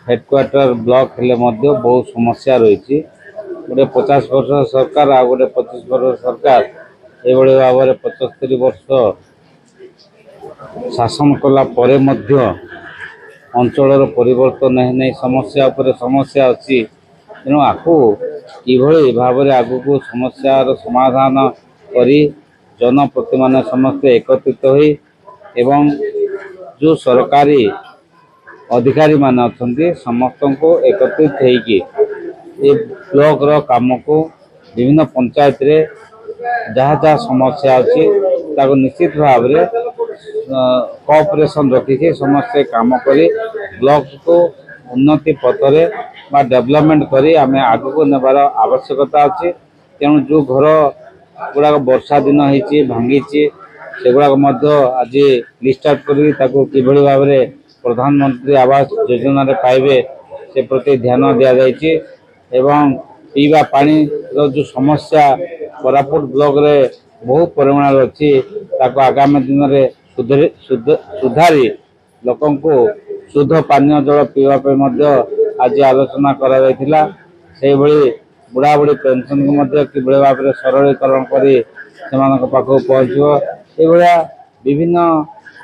headquarter block हेले बहुत समस्या रही गोटे 50 वर्ष सरकार आ गोटे 25 वर्ष सरकार ये भाव में 75 वर्ष शासन कला परे मध्य अंचल परिवर्तन नहीं समस्या उपर समस्या अच्छी तेणु आपको कि भाव में आग को समस्यार समाधान करी जनप्रति मान समस्ते एकत्रित होई एवं जो सरकारी अधिकारी मान अच्छा समस्त को एकत्रित होगी ये ब्लॉक रो काम को विभिन्न पंचायत रे जहाँ जहाँ समस्या अच्छी निश्चित भाव में कोऑपरेशन रखिके समस्ते काम करी ब्लॉक को उन्नति पथरे बा डेवलपमेंट करी आमे आगु को नेबार आवश्यकता अच्छी तेणु जो घर गुड़ाक वर्षा दिन होती भांगी से गुड़ाक आज लिस्ट आउट कर भाव में प्रधानमंत्री आवास योजना रे पाइबे से प्रति ध्यान दिया जायछि एवं पीवा पानी रो जो समस्या कोरापुट ब्लॉक रे बहुत परिमाण अच्छी आगामी दिन में सुधारी लोकं को शुद्ध पानीय जल पीवा आज आलोचना करा जायतिला से भली बुढ़ा बुढ़ी पेंशन को कि भाव में सरलीकरण कर पहुँचो ये विभिन्न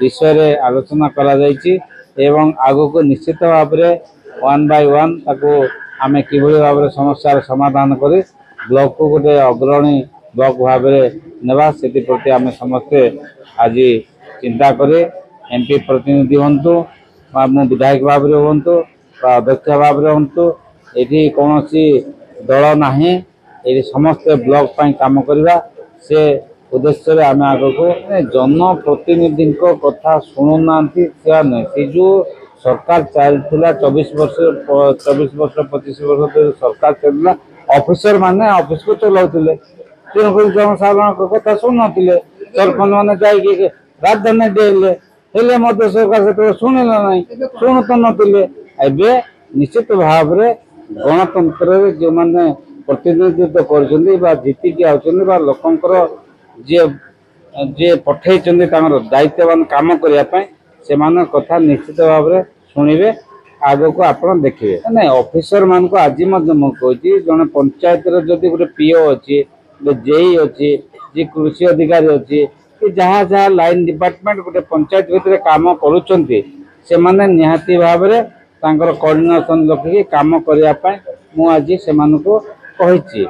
विषय रे आलोचना करा जायछि एवं आगो को निश्चित भाव में 1 बाय 1 ताको आमे कि भाव में समस्या समाधान करी ब्लॉक को गोटे अग्रणी ब्लॉक भाव में नेबा से प्रति आम समस्ते आज चिंता करें एमपी प्रतिनिधि हूँ मु विधायक भाव में हूँ अध्यक्ष भाव में हूँ ये कौन दल ना ये समस्ते ब्लॉक पाई काम करवा से उद्देश्य आम आग को जनप्रतिनिधि कथा शुणुना नुहे से जो सरकार चलता 24 वर्ष 25 वर्ष सरकार चलता ऑफिसर माने ऑफिस को चलाउले तेणुक जनसाधारण कथा शुणु सरपंच मैंने जाइए राजधानी डेले सरकार से शुणिला ना शुणु तो नथिले एबे निश्चित भाव में गणतंत्र जो मैंने प्रतिनिधित्व कर जीतिकी आ लोकंर जे पठे दायित्ववान काम करने से कथा निश्चित भाव में शुणिबे आग को आप देखिए ना ऑफिसर मान को आज मुझे जड़े पंचायत जदि गोटे पीओ अच्छी जेई अच्छी जी कृषि अधिकारी अच्छी कि जहाँ जहाँ लाइन डिपार्टमेंट गोटे पंचायत भितर काम करुँचे से माने निहाती भाव में कोऑर्डिनेशन रखिकी काम करने मुझे से कही